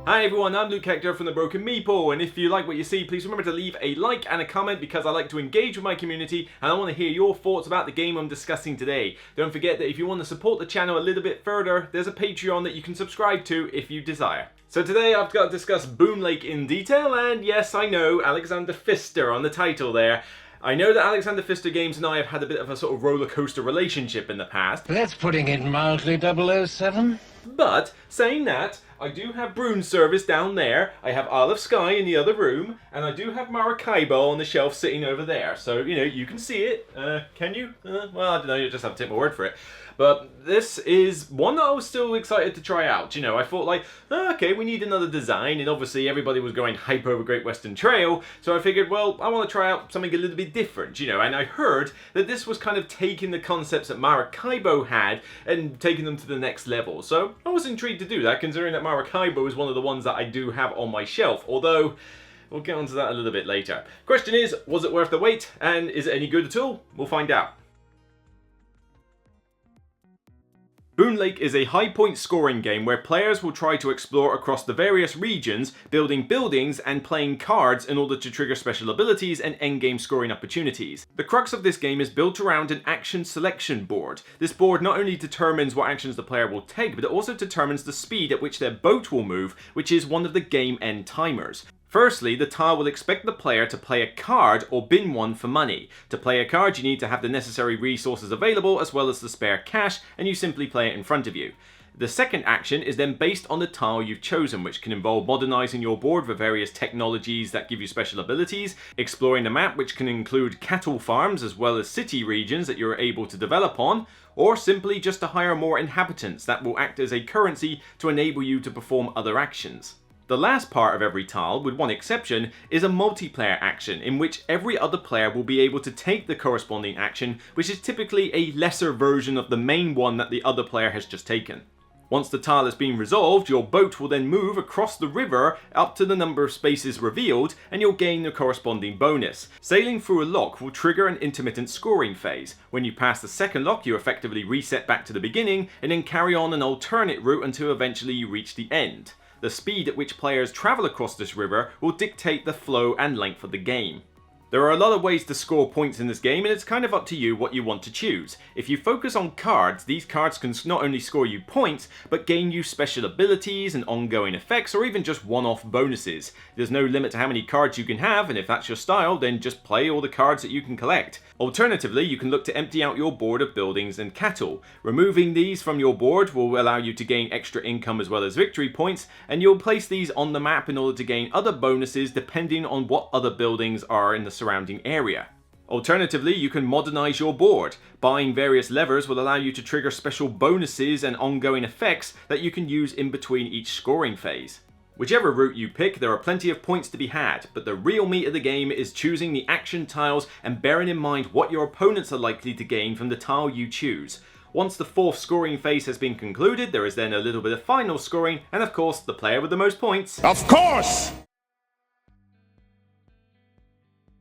Hi everyone, I'm Luke Hector from the Broken Meeple, and if you like what you see, please remember to leave a like and a comment because I like to engage with my community and I want to hear your thoughts about the game I'm discussing today. Don't forget that if you want to support the channel a little bit further, there's a Patreon that you can subscribe to if you desire. So today I've got to discuss Boonlake in detail, and yes, I know, Alexander Pfister on the title there. I know that Alexander Pfister Games and I have had a bit of a sort of roller coaster relationship in the past. That's putting it mildly, 007. But, saying that, I do have Brune's service down there, I have Isle of Skye in the other room, and I do have Maracaibo on the shelf sitting over there. So, you know, you can see it. Can you? Well, I don't know, you just have to take my word for it. But this is one that I was still excited to try out. You know, I thought like, okay, we need another design, and obviously everybody was going hype over Great Western Trail, so I figured, well, I want to try out something a little bit different, you know, and I heard that this was kind of taking the concepts that Maracaibo had and taking them to the next level. So I was intrigued to do that, considering that Maracaibo is one of the ones that I do have on my shelf, although we'll get onto that a little bit later. Question is, was it worth the wait, and is it any good at all? We'll find out. Boonlake is a high-point scoring game where players will try to explore across the various regions, building buildings and playing cards in order to trigger special abilities and endgame scoring opportunities. The crux of this game is built around an action selection board. This board not only determines what actions the player will take, but it also determines the speed at which their boat will move, which is one of the game end timers. Firstly, the tile will expect the player to play a card or bin one for money. To play a card, you need to have the necessary resources available as well as the spare cash, and you simply play it in front of you. The second action is then based on the tile you've chosen, which can involve modernizing your board with various technologies that give you special abilities, exploring the map, which can include cattle farms as well as city regions that you're able to develop on, or simply just to hire more inhabitants that will act as a currency to enable you to perform other actions. The last part of every tile, with one exception, is a multiplayer action in which every other player will be able to take the corresponding action, which is typically a lesser version of the main one that the other player has just taken. Once the tile has been resolved, your boat will then move across the river up to the number of spaces revealed, and you'll gain the corresponding bonus. Sailing through a lock will trigger an intermittent scoring phase. When you pass the second lock, you effectively reset back to the beginning, and then carry on an alternate route until eventually you reach the end. The speed at which players travel across this river will dictate the flow and length of the game. There are a lot of ways to score points in this game, and it's kind of up to you what you want to choose. If you focus on cards, these cards can not only score you points, but gain you special abilities and ongoing effects, or even just one-off bonuses. There's no limit to how many cards you can have, and if that's your style, then just play all the cards that you can collect. Alternatively, you can look to empty out your board of buildings and cattle. Removing these from your board will allow you to gain extra income as well as victory points, and you'll place these on the map in order to gain other bonuses depending on what other buildings are in the surrounding area. Alternatively, you can modernize your board. Buying various levers will allow you to trigger special bonuses and ongoing effects that you can use in between each scoring phase. Whichever route you pick, there are plenty of points to be had, but the real meat of the game is choosing the action tiles and bearing in mind what your opponents are likely to gain from the tile you choose. Once the fourth scoring phase has been concluded, there is then a little bit of final scoring, and of course, the player with the most points. Of course!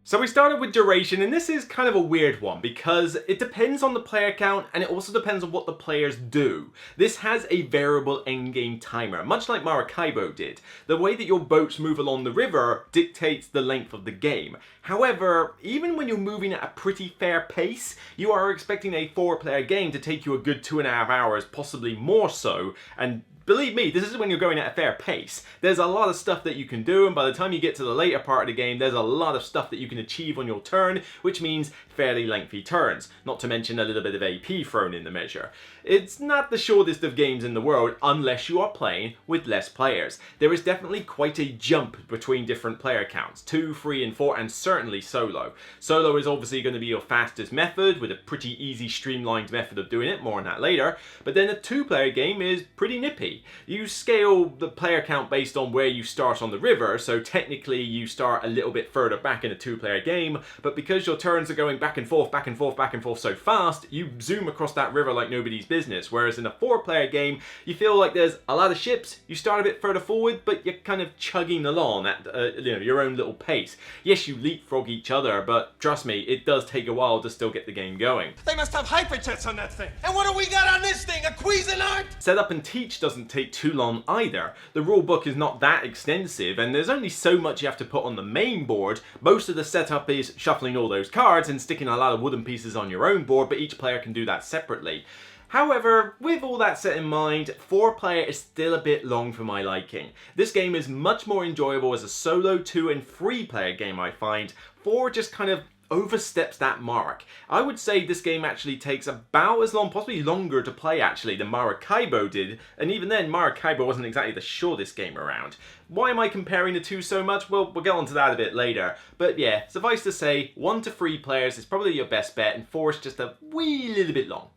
So we started with duration, and this is kind of a weird one because it depends on the player count and it also depends on what the players do. This has a variable endgame timer, much like Maracaibo did. The way that your boats move along the river dictates the length of the game. However, even when you're moving at a pretty fair pace, you are expecting a 4-player game to take you a good 2.5 hours, possibly more so, and believe me, this is when you're going at a fair pace. There's a lot of stuff that you can do, and by the time you get to the later part of the game, there's a lot of stuff that you can achieve on your turn, which means fairly lengthy turns, not to mention a little bit of AP thrown in the measure. It's not the shortest of games in the world unless you are playing with less players. There is definitely quite a jump between different player counts, 2, 3, and 4, and certainly solo. Solo is obviously going to be your fastest method, with a pretty easy streamlined method of doing it, more on that later, but then a 2-player game is pretty nippy. You scale the player count based on where you start on the river, so technically you start a little bit further back in a 2-player game, but because your turns are going back and forth, back and forth, back and forth so fast, you zoom across that river like nobody's business, business, whereas in a 4-player game, you feel like there's a lot of ships, you start a bit further forward, but you're kind of chugging along at your own little pace. Yes, you leapfrog each other, but trust me, it does take a while to still get the game going. They must have hyperjets on that thing. And what do we got on this thing? A Cuisinart? Setup and teach doesn't take too long either. The rulebook is not that extensive, and there's only so much you have to put on the main board. Most of the setup is shuffling all those cards and sticking a lot of wooden pieces on your own board, but each player can do that separately. However, with all that set in mind, 4-player is still a bit long for my liking. This game is much more enjoyable as a solo 2 and 3-player game, I find. 4 just kind of oversteps that mark. I would say this game actually takes about as long, possibly longer to play actually, than Maracaibo did, and even then Maracaibo wasn't exactly the shortest game around. Why am I comparing the two so much? Well, we'll get onto that a bit later. But yeah, suffice to say, 1 to 3 players is probably your best bet, and 4 is just a wee little bit long.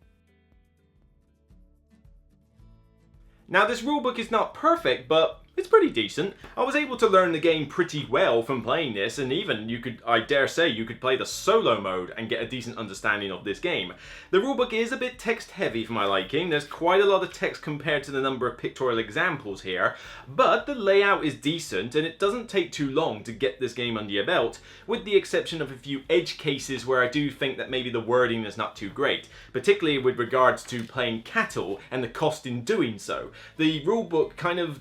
Now, this rulebook is not perfect, but it's pretty decent. I was able to learn the game pretty well from playing this, and even I dare say you could play the solo mode and get a decent understanding of this game. The rulebook is a bit text heavy for my liking. There's quite a lot of text compared to the number of pictorial examples here, but the layout is decent and it doesn't take too long to get this game under your belt, with the exception of a few edge cases where I do think that maybe the wording is not too great, particularly with regards to playing cattle and the cost in doing so. The rulebook kind of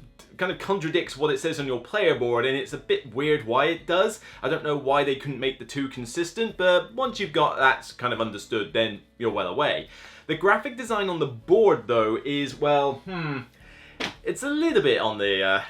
contradicts what it says on your player board, and it's a bit weird why it does. I don't know why they couldn't make the two consistent, but once you've got that kind of understood, then you're well away. The graphic design on the board, though, is, well, it's a little bit on the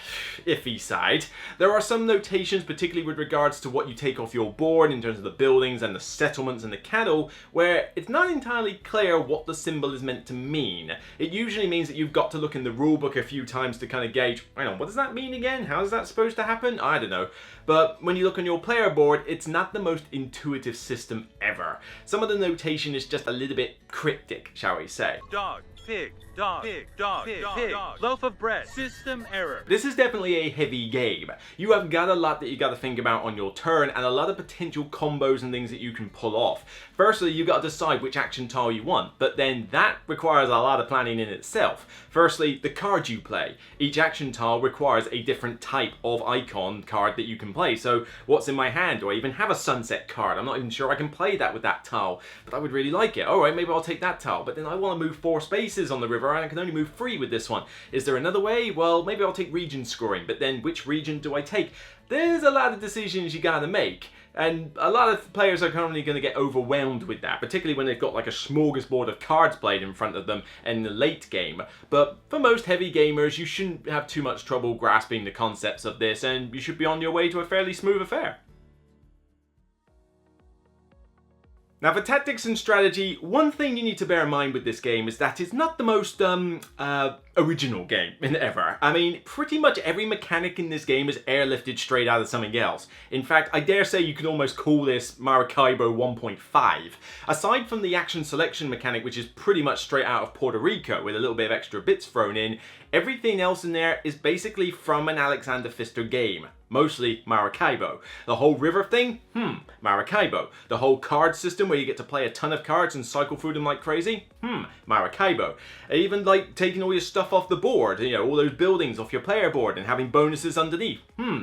iffy side. There are some notations, particularly with regards to what you take off your board in terms of the buildings and the settlements and the cattle, where it's not entirely clear what the symbol is meant to mean. It usually means that you've got to look in the rulebook a few times to kind of gauge, hang on, what does that mean again? How is that supposed to happen? I don't know. But when you look on your player board, it's not the most intuitive system ever. Some of the notation is just a little bit cryptic, shall we say. Dog, pig, dog, pig, dog, pig, pig, dog, loaf of bread, system error. This is definitely a heavy game. You have got a lot that you got to think about on your turn, and a lot of potential combos and things that you can pull off. Firstly, you got to decide which action tile you want, but then that requires a lot of planning in itself. Firstly, the cards you play. Each action tile requires a different type of icon card that you can play. So what's in my hand? Do I even have a sunset card? I'm not even sure I can play that with that tile, but I would really like it. Alright, maybe I'll take that tile, but then I want to move 4 spaces on the river and I can only move 3 with this one. Is there another way? Well, maybe I'll take region scoring, but then which region do I take? There's a lot of decisions you gotta make, and a lot of players are currently going to get overwhelmed with that, particularly when they've got like a smorgasbord of cards played in front of them in the late game. But for most heavy gamers, you shouldn't have too much trouble grasping the concepts of this, and you should be on your way to a fairly smooth affair. Now, for tactics and strategy, one thing you need to bear in mind with this game is that it's not the most original game ever. I mean, pretty much every mechanic in this game is airlifted straight out of something else. In fact, I dare say you could almost call this Maracaibo 1.5. Aside from the action selection mechanic, which is pretty much straight out of Puerto Rico with a little bit of extra bits thrown in, everything else in there is basically from an Alexander Pfister game. Mostly Maracaibo. The whole river thing? Maracaibo. The whole card system where you get to play a ton of cards and cycle through them like crazy? Maracaibo. Even like taking all your stuff off the board, you know, all those buildings off your player board and having bonuses underneath.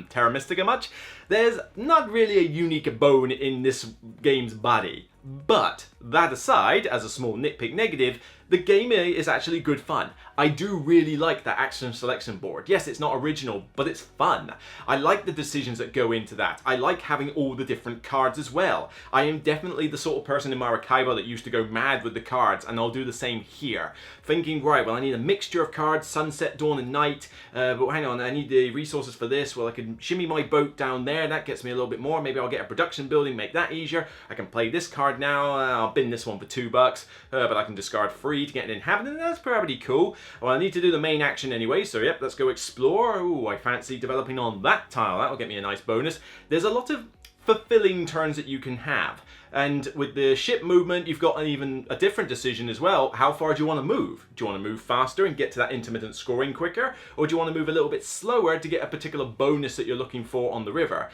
Terra Mystica much? There's not really a unique bone in this game's body. But, that aside, as a small nitpick negative, the game is actually good fun. I do really like that action selection board. Yes, it's not original, but it's fun. I like the decisions that go into that. I like having all the different cards as well. I am definitely the sort of person in Maracaibo that used to go mad with the cards, and I'll do the same here. Thinking, right, well, I need a mixture of cards, sunset, dawn, and night, but hang on, I need the resources for this. Well, I can shimmy my boat down there, that gets me a little bit more. Maybe I'll get a production building, make that easier. I can play this card now, I'll bin this one for $2, but I can discard 3 to get an inhabited. That's pretty cool. Well, I need to do the main action anyway, so yep, let's go explore. Ooh, I fancy developing on that tile. That'll get me a nice bonus. There's a lot of fulfilling turns that you can have. And with the ship movement, you've got even a different decision as well. How far do you want to move? Do you want to move faster and get to that intermittent scoring quicker? Or do you want to move a little bit slower to get a particular bonus that you're looking for on the river?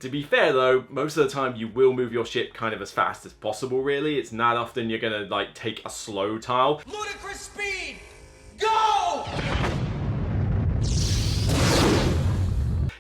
To be fair though, most of the time you will move your ship kind of as fast as possible really. It's not often you're gonna like take a slow tile. Ludicrous speed! Go!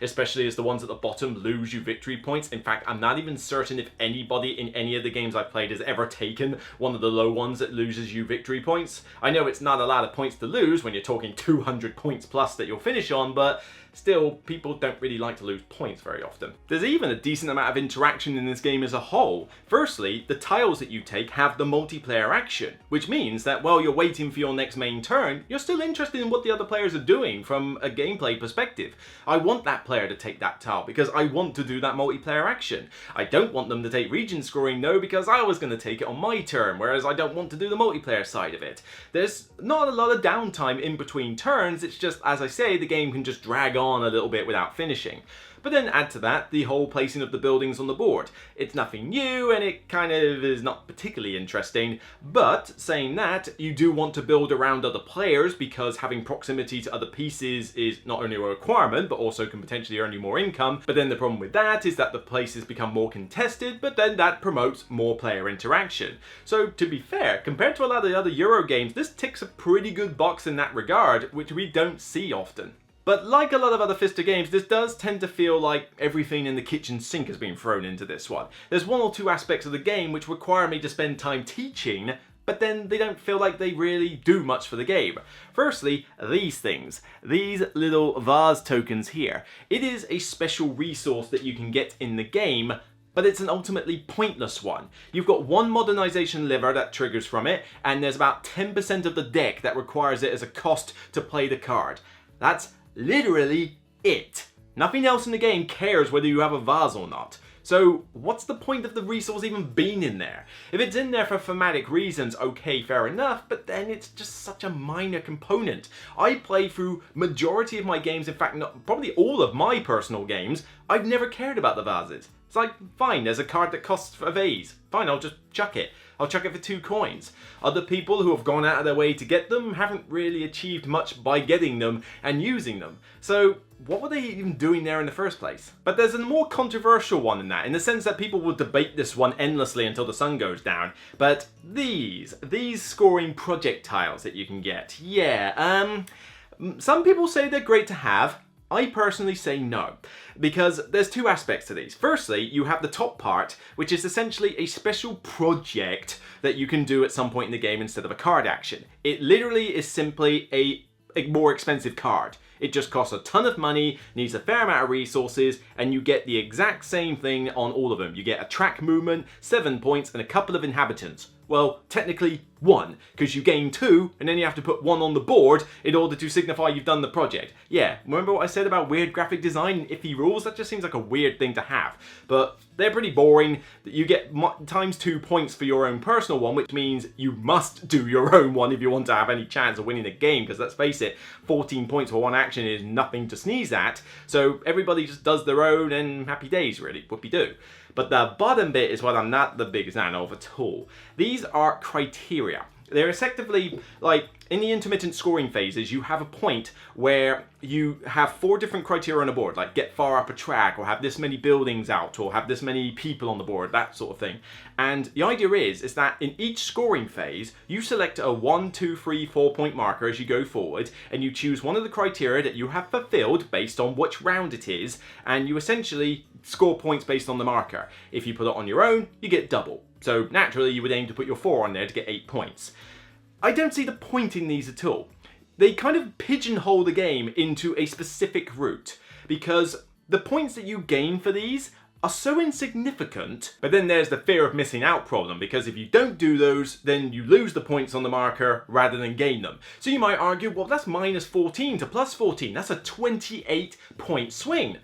Especially as the ones at the bottom lose you victory points. In fact, I'm not even certain if anybody in any of the games I've played has ever taken one of the low ones that loses you victory points. I know it's not a lot of points to lose when you're talking 200 points plus that you'll finish on, but still, people don't really like to lose points very often. There's even a decent amount of interaction in this game as a whole. Firstly, the tiles that you take have the multiplayer action, which means that while you're waiting for your next main turn, you're still interested in what the other players are doing from a gameplay perspective. I want that player to take that tile because I want to do that multiplayer action. I don't want them to take region scoring, no, because I was going to take it on my turn, whereas I don't want to do the multiplayer side of it. There's not a lot of downtime in between turns, it's just, as I say, the game can just drag on a little bit without finishing. But then add to that the whole placing of the buildings on the board. It's nothing new and it kind of is not particularly interesting, but saying that, you do want to build around other players because having proximity to other pieces is not only a requirement but also can potentially earn you more income. But then the problem with that is that the places become more contested, but then that promotes more player interaction. So to be fair, compared to a lot of the other Euro games, this ticks a pretty good box in that regard, which we don't see often. But like a lot of other Pfister games, this does tend to feel like everything in the kitchen sink has been thrown into this one. There's one or two aspects of the game which require me to spend time teaching, but then they don't feel like they really do much for the game. Firstly, these things. These little vase tokens here. It is a special resource that you can get in the game, but it's an ultimately pointless one. You've got one modernization lever that triggers from it, and there's about 10% of the deck that requires it as a cost to play the card. That's literally it. Nothing else in the game cares whether you have a vase or not. So what's the point of the resource even being in there? If it's in there for thematic reasons, okay, fair enough, but then it's just such a minor component. I play through majority of my games, in fact, probably all of my personal games, I've never cared about the vases. It's like, fine, there's a card that costs a vase. Fine, I'll just chuck it. I'll chuck it for 2 coins. Other people who have gone out of their way to get them haven't really achieved much by getting them and using them. So what were they even doing there in the first place? But there's a more controversial one in that, in the sense that people will debate this one endlessly until the sun goes down. But these scoring projectiles that you can get, yeah, some people say they're great to have. I personally say no, because there's 2 aspects to these. Firstly, you have the top part, which is essentially a special project that you can do at some point in the game instead of a card action. It literally is simply a more expensive card. It just costs a ton of money, needs a fair amount of resources, and you get the exact same thing on all of them. You get a track movement, 7 points, and a couple of inhabitants. Well, technically 1, because you gain 2, and then you have to put 1 on the board in order to signify you've done the project. Yeah, remember what I said about weird graphic design and iffy rules? That just seems like a weird thing to have. But they're pretty boring. You get times 2 points for your own personal one, which means you must do your own one if you want to have any chance of winning the game, because let's face it, 14 points for one action is nothing to sneeze at. So everybody just does their own and happy days, really, whoopie-doo. But the bottom bit is what I'm not the biggest fan of at all. These are criteria. They're effectively, like, in the intermittent scoring phases, you have a point where you have 4 different criteria on the board, like get far up a track, or have this many buildings out, or have this many people on the board, that sort of thing. And the idea is that in each scoring phase, you select a 1, 2, 3, 4 point marker as you go forward, and you choose one of the criteria that you have fulfilled based on which round it is, and you essentially score points based on the marker. If you put it on your own, you get double. So naturally you would aim to put your 4 on there to get 8 points. I don't see the point in these at all. They kind of pigeonhole the game into a specific route, because the points that you gain for these are so insignificant, but then there's the fear of missing out problem, because if you don't do those, then you lose the points on the marker rather than gain them. So you might argue, well, that's minus 14 to plus 14, that's a 28 point swing.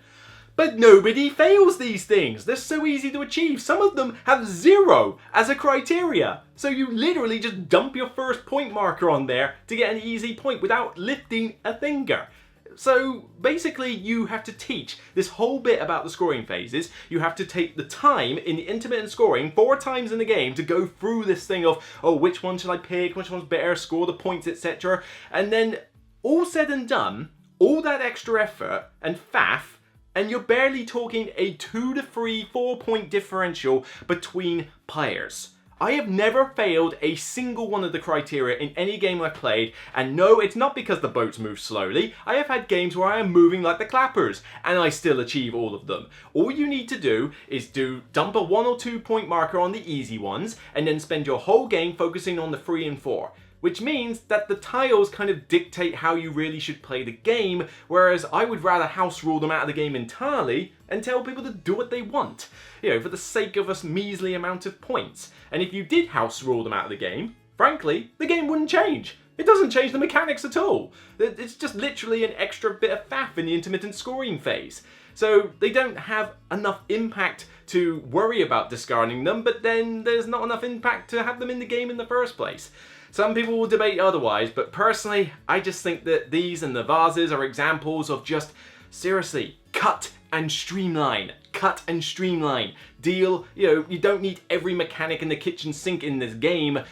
But nobody fails these things. They're so easy to achieve. Some of them have 0 as a criteria. So you literally just dump your first point marker on there to get an easy point without lifting a finger. So basically you have to teach this whole bit about the scoring phases. You have to take the time in the intermittent scoring 4 times in the game to go through this thing of, oh, which one should I pick, which one's better, score the points, etc. And then all said and done, all that extra effort and faff And you're barely talking a 2 to 3, 4 point differential between players. I have never failed a single one of the criteria in any game I've played, and no, it's not because the boats move slowly. I have had games where I am moving like the clappers, and I still achieve all of them. All you need to do is dump a 1 or 2 point marker on the easy ones, and then spend your whole game focusing on the 3 and 4. Which means that the tiles kind of dictate how you really should play the game, whereas I would rather house rule them out of the game entirely and tell people to do what they want, for the sake of a measly amount of points. And if you did house rule them out of the game, frankly, the game wouldn't change. It doesn't change the mechanics at all. It's just literally an extra bit of faff in the intermittent scoring phase. So they don't have enough impact to worry about discarding them, but then there's not enough impact to have them in the game in the first place. Some people will debate otherwise, but personally, I just think that these and the vases are examples of just, seriously, cut and streamline. Cut and streamline. Deal, you don't need every mechanic in the kitchen sink in this game.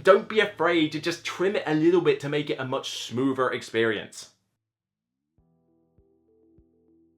Don't be afraid to just trim it a little bit to make it a much smoother experience.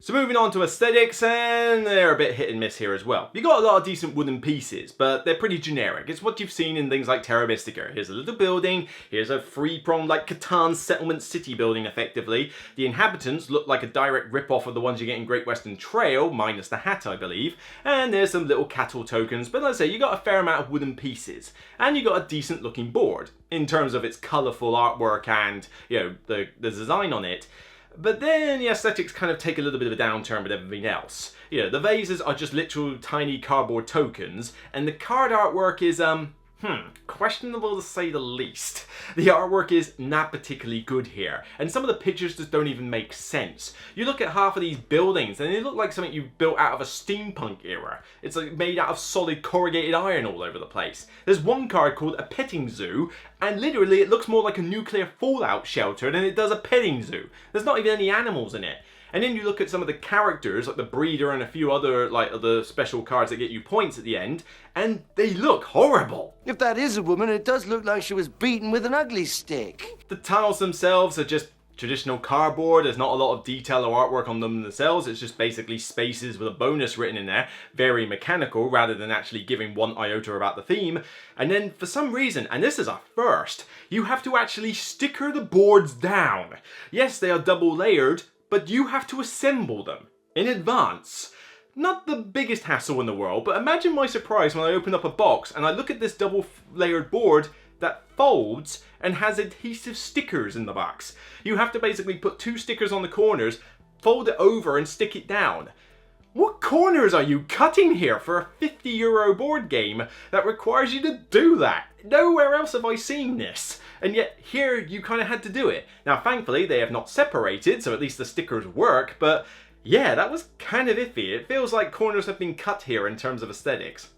So moving on to aesthetics, and they're a bit hit and miss here as well. You got a lot of decent wooden pieces, but they're pretty generic. It's what you've seen in things like Terra Mystica. Here's a little building, here's a three-pronged like Catan settlement city building effectively. The inhabitants look like a direct rip-off of the ones you get in Great Western Trail, minus the hat I believe. And there's some little cattle tokens, but let's say you got a fair amount of wooden pieces. And you got a decent looking board, in terms of its colourful artwork and, the design on it. But then the aesthetics kind of take a little bit of a downturn with everything else. The vases are just literal tiny cardboard tokens, and the card artwork is, questionable to say the least. The artwork is not particularly good here, and some of the pictures just don't even make sense. You look at half of these buildings, and they look like something you built out of a steampunk era. It's like made out of solid corrugated iron all over the place. There's one card called a petting zoo, and literally it looks more like a nuclear fallout shelter than it does a petting zoo. There's not even any animals in it. And then you look at some of the characters, like the breeder and a few other the special cards that get you points at the end, and they look horrible. If that is a woman, it does look like she was beaten with an ugly stick. The tiles themselves are just traditional cardboard. There's not a lot of detail or artwork on them themselves. It's just basically spaces with a bonus written in there. Very mechanical rather than actually giving one iota about the theme. And then for some reason, and this is a first, you have to actually sticker the boards down. Yes, they are double layered, but you have to assemble them in advance. Not the biggest hassle in the world, but imagine my surprise when I open up a box and I look at this double layered board that folds and has adhesive stickers in the box. You have to basically put 2 stickers on the corners, fold it over and stick it down. What corners are you cutting here for a €50 board game that requires you to do that? Nowhere else have I seen this. And yet here you kind of had to do it. Now thankfully they have not separated, so at least the stickers work, but yeah, that was kind of iffy. It feels like corners have been cut here in terms of aesthetics.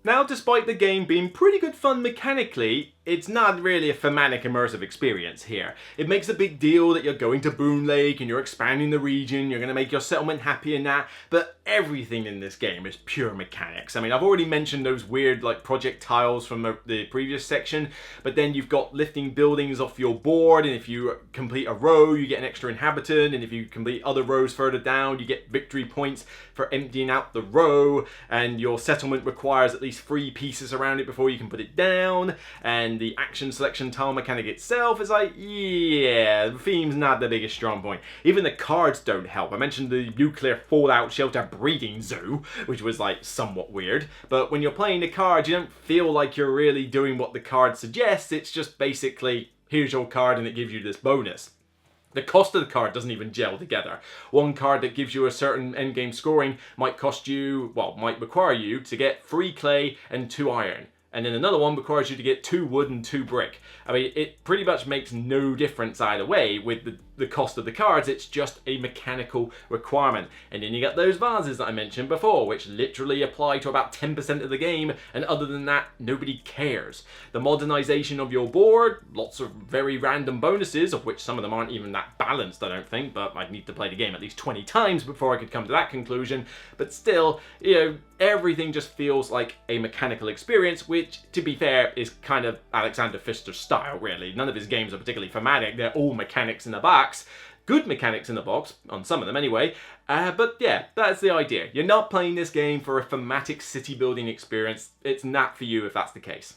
Now, despite the game being pretty good fun mechanically, it's not really a thematic immersive experience here. It makes a big deal that you're going to Boonlake and you're expanding the region, you're going to make your settlement happy and that, but everything in this game is pure mechanics. I mean, I've already mentioned those weird project tiles from the previous section, but then you've got lifting buildings off your board, and if you complete a row, you get an extra inhabitant, and if you complete other rows further down, you get victory points for emptying out the row, and your settlement requires at least 3 pieces around it before you can put it down, and the action selection tile mechanic itself is like, yeah, the theme's not the biggest strong point. Even the cards don't help. I mentioned the nuclear fallout shelter breeding zoo, which was somewhat weird, but when you're playing the cards, you don't feel like you're really doing what the card suggests. It's just basically, here's your card and it gives you this bonus. The cost of the card doesn't even gel together. One card that gives you a certain endgame scoring might require you to get 3 clay and 2 iron. And then another one requires you to get 2 wood and 2 brick. I mean, it pretty much makes no difference either way with the cost of the cards. It's just a mechanical requirement. And then you got those vases that I mentioned before, which literally apply to about 10% of the game, and other than that, nobody cares. The modernization of your board, lots of very random bonuses, of which some of them aren't even that balanced, I don't think, but I'd need to play the game at least 20 times before I could come to that conclusion. But still, everything just feels like a mechanical experience, which, to be fair, is kind of Alexander Pfister's style, really. None of his games are particularly thematic. They're all mechanics in the box. good mechanics in the box, on some of them anyway, but yeah, that's the idea. You're not playing this game for a thematic city building experience. It's not for you if that's the case.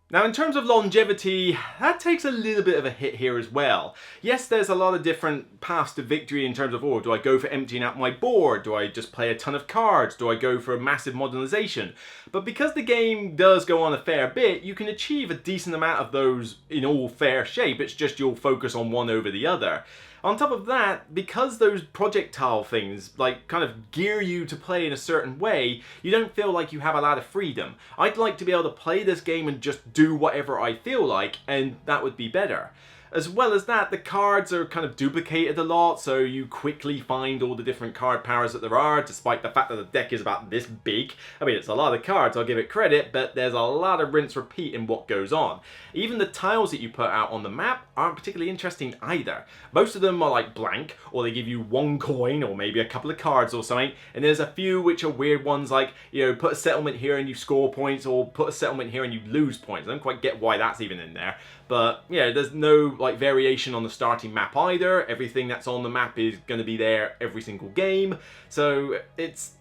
Now in terms of longevity, that takes a little bit of a hit here as well. Yes, there's a lot of different paths to victory in terms of, oh, do I go for emptying out my board? Do I just play a ton of cards? Do I go for a massive modernization? But because the game does go on a fair bit, you can achieve a decent amount of those in all fair shape. It's just you'll focus on one over the other. On top of that, because those projectile things like kind of gear you to play in a certain way, you don't feel like you have a lot of freedom. I'd like to be able to play this game and just do whatever I feel like, and that would be better. As well as that, the cards are kind of duplicated a lot, so you quickly find all the different card powers that there are, despite the fact that the deck is about this big. I mean, it's a lot of cards, I'll give it credit, but there's a lot of rinse repeat in what goes on. Even the tiles that you put out on the map aren't particularly interesting either. Most of them are like blank, or they give you one coin, or maybe a couple of cards or something, and there's a few which are weird ones like, you know, put a settlement here and you score points, or put a settlement here and you lose points. I don't quite get why that's even in there. But yeah, there's no like variation on the starting map either. Everything that's on the map is going to be there every single game. So it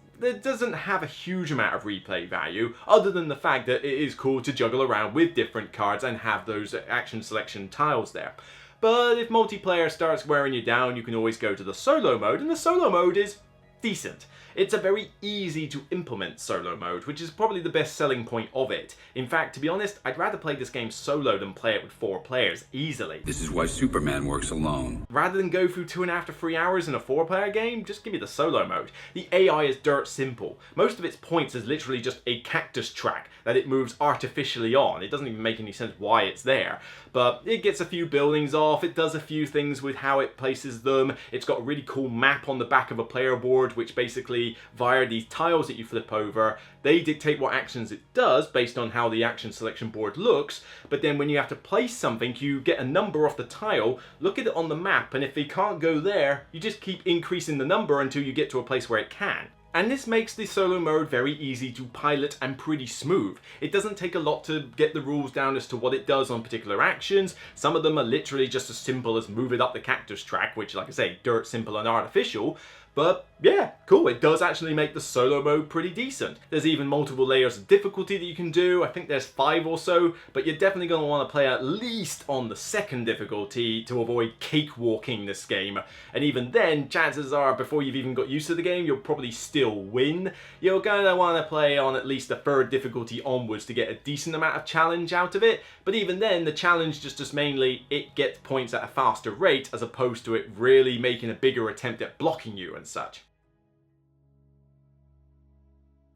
doesn't have a huge amount of replay value, other than the fact that it is cool to juggle around with different cards and have those action selection tiles there. But if multiplayer starts wearing you down, you can always go to the solo mode, and the solo mode is decent. It's a very easy to implement solo mode, which is probably the best selling point of it. In fact, to be honest, I'd rather play this game solo than play it with 4 players, easily. This is why Superman works alone. Rather than go through 2.5 to 3 hours in a 4-player game, just give me the solo mode. The AI is dirt simple. Most of its points is literally just a cactus track that it moves artificially on. It doesn't even make any sense why it's there. But it gets a few buildings off, it does a few things with how it places them. It's got a really cool map on the back of a player board, which basically, via these tiles that you flip over, they dictate what actions it does based on how the action selection board looks. But then when you have to place something, you get a number off the tile, look at it on the map, and if it can't go there, you just keep increasing the number until you get to a place where it can. And this makes the solo mode very easy to pilot and pretty smooth. It doesn't take a lot to get the rules down as to what it does on particular actions. Some of them are literally just as simple as move it up the cactus track, which, like I say, dirt simple and artificial. But yeah, cool, it does actually make the solo mode pretty decent. There's even multiple layers of difficulty that you can do. I think there's 5 or so, but you're definitely going to want to play at least on the 2nd difficulty to avoid cakewalking this game. And even then, chances are, before you've even got used to the game, you'll probably still win. You're going to want to play on at least the 3rd difficulty onwards to get a decent amount of challenge out of it. But even then, the challenge just mainly it gets points at a faster rate, as opposed to it really making a bigger attempt at blocking you and such.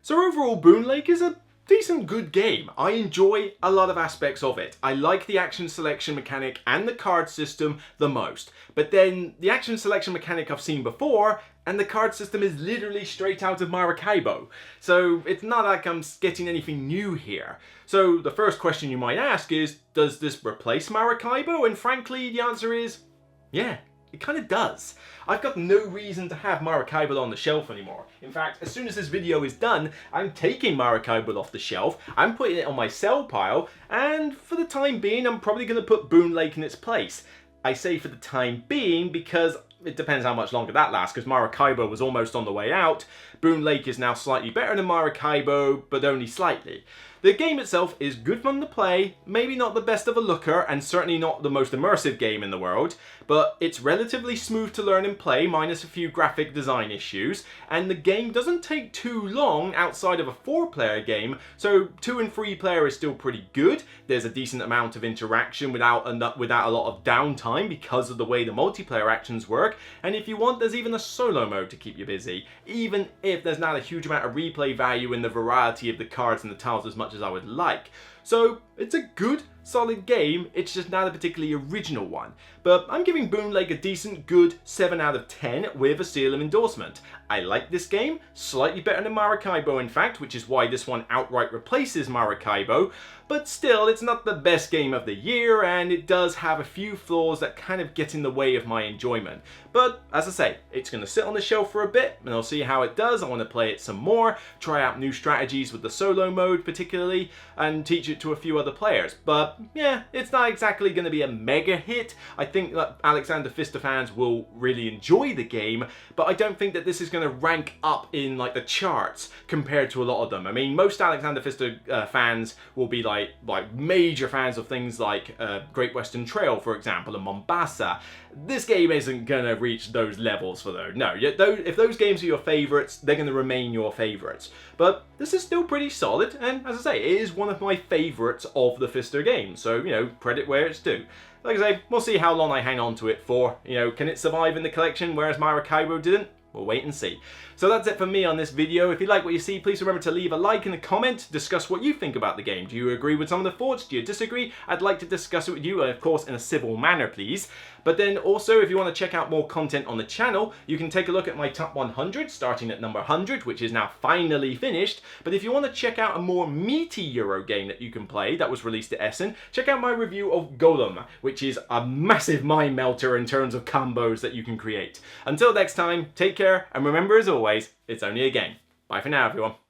So overall, Boonlake is a decent good game. I enjoy a lot of aspects of it. I like the action selection mechanic and the card system the most. But then the action selection mechanic I've seen before, and the card system is literally straight out of Maracaibo. So it's not like I'm getting anything new here. So the first question you might ask is, does this replace Maracaibo? And frankly, the answer is, yeah. It kind of does. I've got no reason to have Maracaibo on the shelf anymore. In fact, as soon as this video is done, I'm taking Maracaibo off the shelf, I'm putting it on my sell pile, and for the time being, I'm probably going to put Boonlake in its place. I say for the time being because it depends how much longer that lasts, because Maracaibo was almost on the way out. Boonlake is now slightly better than Maracaibo, but only slightly. The game itself is good fun to play, maybe not the best of a looker, and certainly not the most immersive game in the world, but it's relatively smooth to learn and play, minus a few graphic design issues, and the game doesn't take too long outside of a 4-player game, so 2 and 3 player is still pretty good. There's a decent amount of interaction without a lot of downtime because of the way the multiplayer actions work, and if you want, there's even a solo mode to keep you busy, even if there's not a huge amount of replay value in the variety of the cards and the tiles as much as I would like. So it's a good, solid game, it's just not a particularly original one. But I'm giving Boonlake a decent, good 7 out of 10 with a seal of endorsement. I like this game, slightly better than Maracaibo in fact, which is why this one outright replaces Maracaibo, but still it's not the best game of the year, and it does have a few flaws that kind of get in the way of my enjoyment. But as I say, it's going to sit on the shelf for a bit, and I'll see how it does. I want to play it some more, try out new strategies with the solo mode particularly, and teach it to a few other players. But but yeah, it's not exactly going to be a mega hit. I think that Alexander Pfister fans will really enjoy the game, but I don't think that this is going to rank up in like the charts compared to a lot of them. I mean, most Alexander Pfister fans will be like major fans of things like Great Western Trail, for example, and Mombasa. This game isn't going to reach those levels for those. No, if those games are your favourites, they're going to remain your favourites. But this is still pretty solid, and as I say, it is one of my favourites of the Pfister games, so, you know, credit where it's due. Like I say, we'll see how long I hang on to it for. You know, can it survive in the collection, whereas Maracaibo didn't? We'll wait and see. So that's it for me on this video. If you like what you see, please remember to leave a like and a comment. Discuss what you think about the game. Do you agree with some of the thoughts? Do you disagree? I'd like to discuss it with you, of course, in a civil manner, please. But then also, if you want to check out more content on the channel, you can take a look at my top 100, starting at number 100, which is now finally finished. But if you want to check out a more meaty Euro game that you can play, that was released at Essen, check out my review of Golem, which is a massive mind melter in terms of combos that you can create. Until next time, take care, and remember as always, it's only a game. Bye for now, everyone.